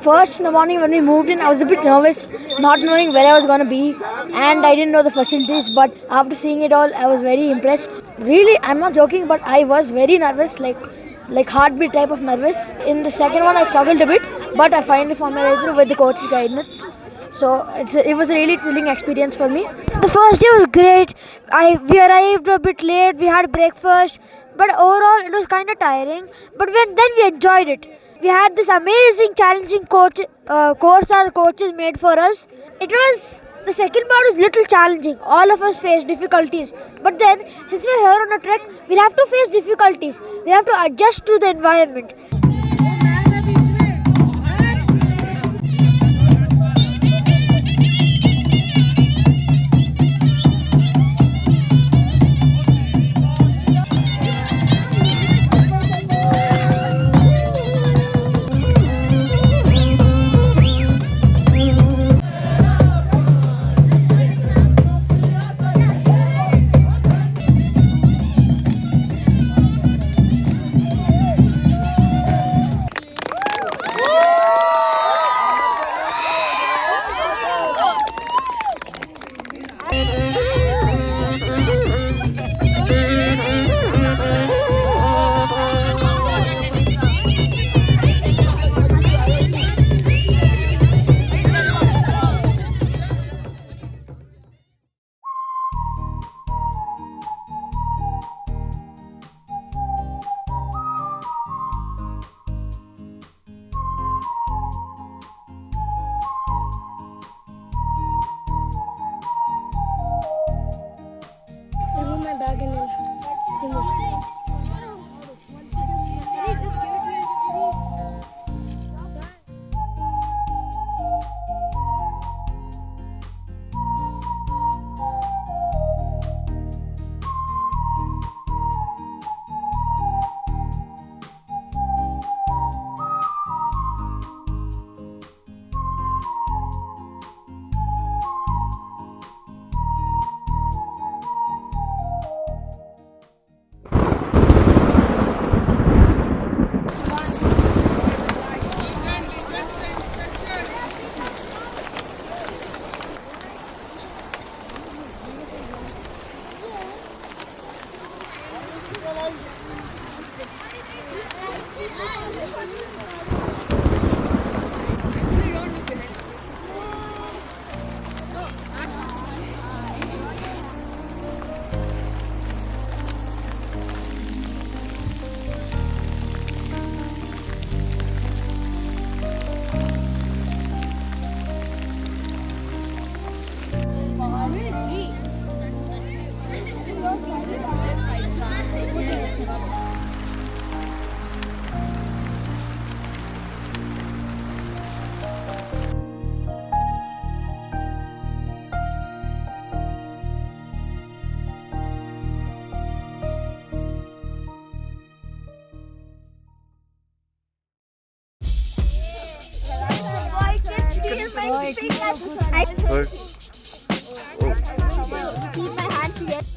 First in the morning when we moved in, I was a bit nervous, not knowing where I was going to be, and I didn't know the facilities. But after seeing it all, I was very impressed. Really, I'm not joking, but I was very nervous, like heartbeat type of nervous. In the second one, I struggled a bit, but I finally found my way through with the coach's guidance. So it was a really thrilling experience for me. The first day was great. We arrived a bit late. We had breakfast, but overall it was kind of tiring. But then we enjoyed it. We had this amazing, challenging course our coaches made for us. It was the second part was little challenging. All of us faced difficulties, but then since we're here on a trek, we'll have to face difficulties. We have to adjust to the environment.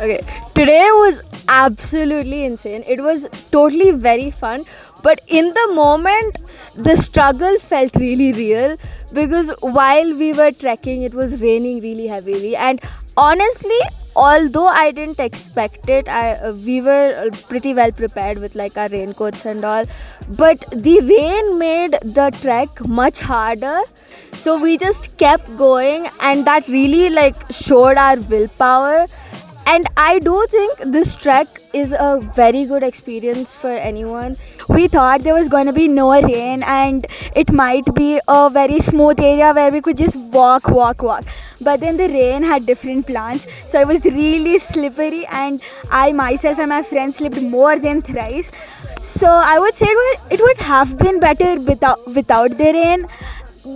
Okay, today was absolutely insane. It was totally very fun, but in the moment, the struggle felt really real because while we were trekking, it was raining really heavily. And honestly, although I didn't expect it, we were pretty well prepared with like our raincoats and all, but the rain made the trek much harder. So we just kept going, and that really like showed our willpower. And I do think this trek is a very good experience for anyone. We thought there was going to be no rain and it might be a very smooth area where we could just walk. But then the rain had different plans, so it was really slippery, and I myself and my friends slipped more than thrice. So I would say it would have been better without the rain,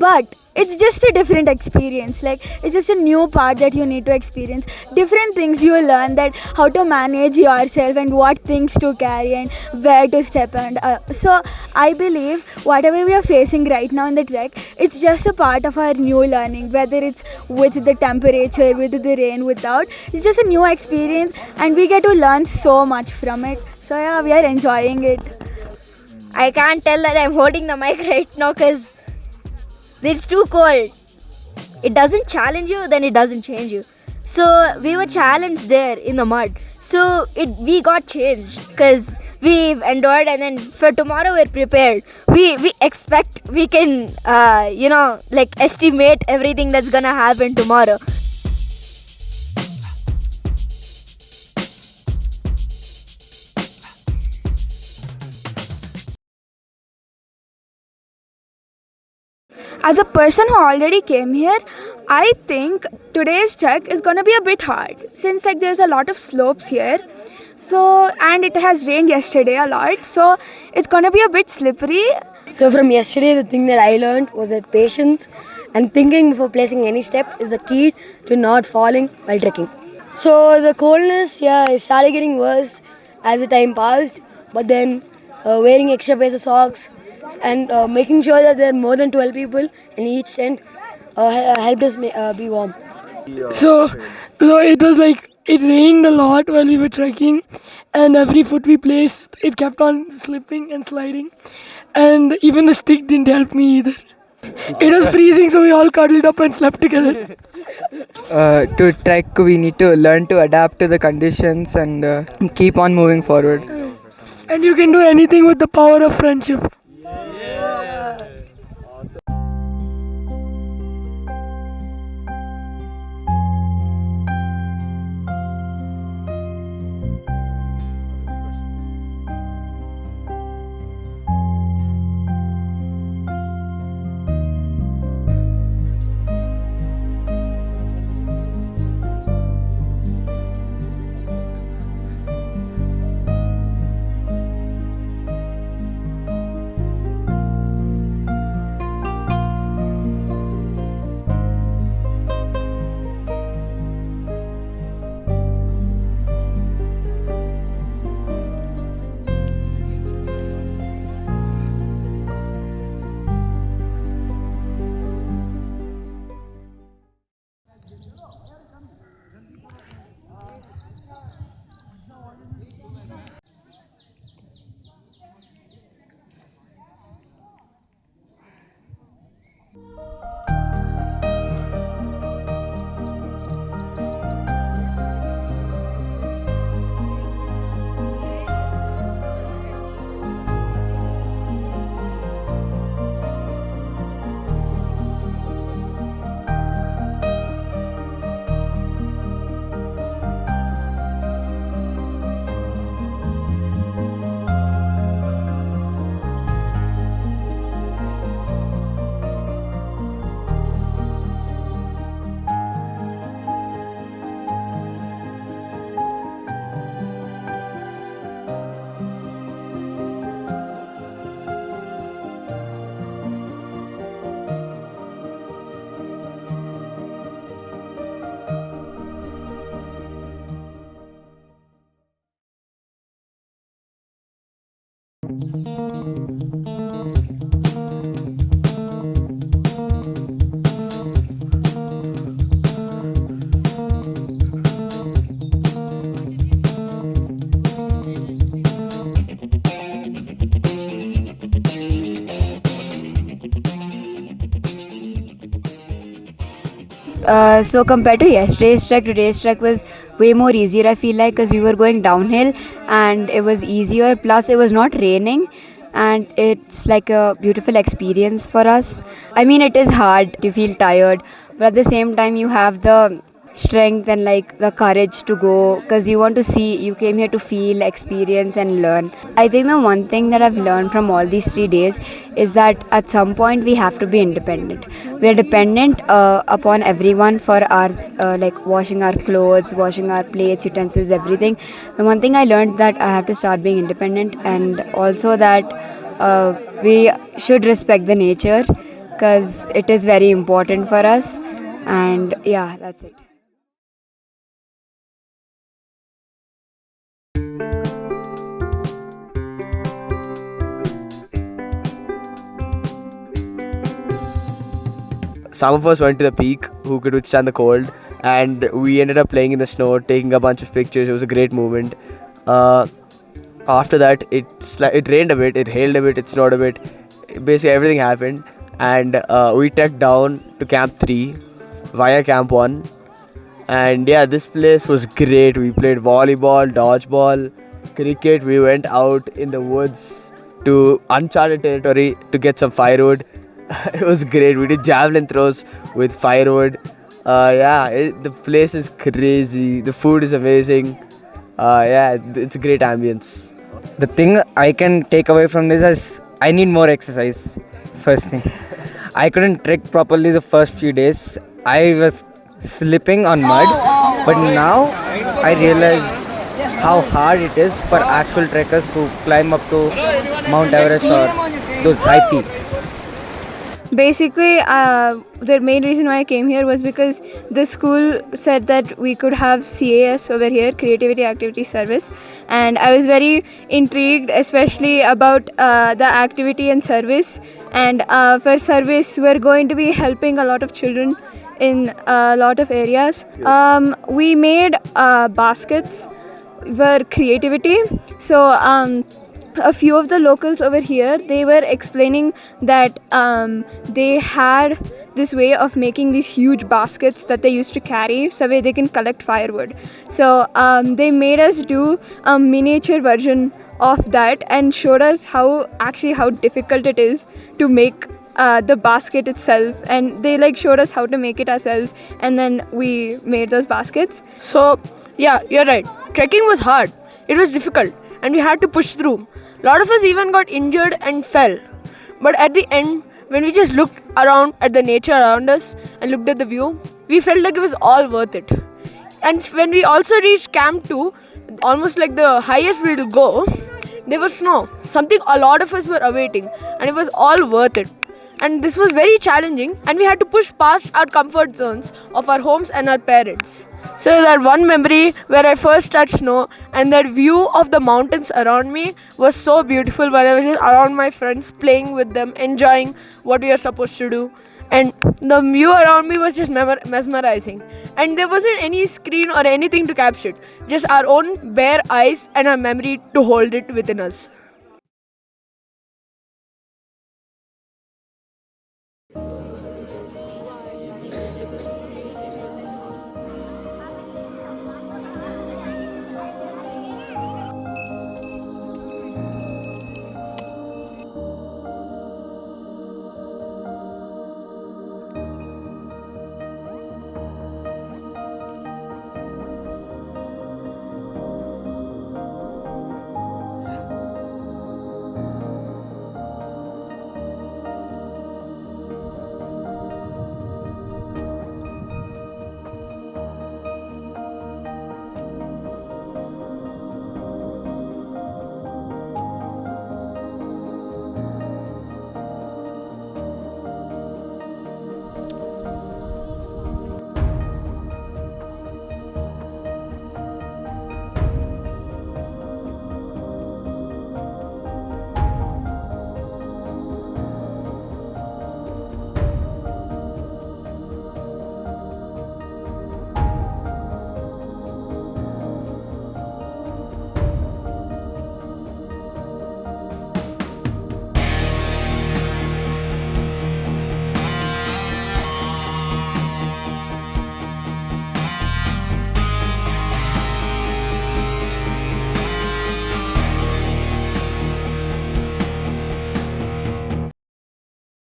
but it's just a different experience. Like, it's just a new part that you need to experience, different things you learn, that how to manage yourself and what things to carry and where to step. And so I believe whatever we are facing right now in the trek, it's just a part of our new learning, whether it's with the temperature, with the rain, without. It's just a new experience, and we get to learn so much from it. So yeah, we are enjoying it. I can't tell that I'm holding the mic right now because it's too cold. It doesn't challenge you, then it doesn't change you. So we were challenged there in the mud. So we got changed because we've endured, and then for tomorrow we're prepared. We expect we can like estimate everything that's gonna happen tomorrow. As a person who already came here, I think today's trek is gonna be a bit hard since like there's a lot of slopes here. So, and it has rained yesterday a lot, so it's gonna be a bit slippery. So from yesterday, the thing that I learned was that patience and thinking before placing any step is the key to not falling while trekking. So the coldness, it started getting worse as the time passed, but then wearing extra pairs of socks and making sure that there are more than 12 people in each tent helped us be warm. So it was like it rained a lot while we were trekking, and every foot we placed, it kept on slipping and sliding, and even the stick didn't help me either. It was freezing, so we all cuddled up and slept together. To trek, we need to learn to adapt to the conditions and keep on moving forward. And you can do anything with the power of friendship. So compared to yesterday's trek, today's trek was way more easier. I feel like because we were going downhill and it was easier. Plus, it was not raining, and it's like a beautiful experience for us. I mean, it is hard to feel tired, but at the same time, you have the strength and like the courage to go because you want to see. You came here to feel, experience, and learn. I think the one thing that I've learned from all these 3 days is that at some point we have to be independent. We are dependent upon everyone for our like washing our clothes, washing our plates, utensils, everything. The one thing I learned that I have to start being independent, and also that we should respect the nature because it is very important for us. And yeah, that's it. Some of us went to the peak who could withstand the cold, and we ended up playing in the snow, taking a bunch of pictures. It was a great moment. After that, it rained a bit, it hailed a bit, it snowed a bit. Basically, everything happened, and we trekked down to Camp 3 via Camp 1. And yeah, this place was great. We played volleyball, dodgeball, cricket. We went out in the woods to uncharted territory to get some firewood. It was great. We did javelin throws with firewood. The place is crazy. The food is amazing. It's a great ambience. The thing I can take away from this is I need more exercise. First thing, I couldn't trek properly the first few days. I was slipping on mud, but now I realize how hard it is for actual trekkers who climb up to Mount Everest or those high peaks. Basically, the main reason why I came here was because the school said that we could have CAS over here, Creativity Activity Service, and I was very intrigued, especially about the activity and service. And for service, we're going to be helping a lot of children in a lot of areas. We made baskets for creativity. So a few of the locals over here, they were explaining that they had this way of making these huge baskets that they used to carry so they can collect firewood. So they made us do a miniature version of that and showed us how difficult it is to make the basket itself, and they like showed us how to make it ourselves, and then we made those baskets. So, yeah, you're right. Trekking was hard. It was difficult, and we had to push through. A lot of us even got injured and fell. But at the end, when we just looked around at the nature around us and looked at the view, we felt like it was all worth it. And when we also reached Camp 2, almost like the highest we'll go, there was snow, something a lot of us were awaiting, and it was all worth it. And this was very challenging, and we had to push past our comfort zones of our homes and our parents. So that one memory where I first touched snow and that view of the mountains around me was so beautiful, when I was just around my friends, playing with them, enjoying what we are supposed to do. And the view around me was just mesmerizing. And there wasn't any screen or anything to capture it, just our own bare eyes and our memory to hold it within us.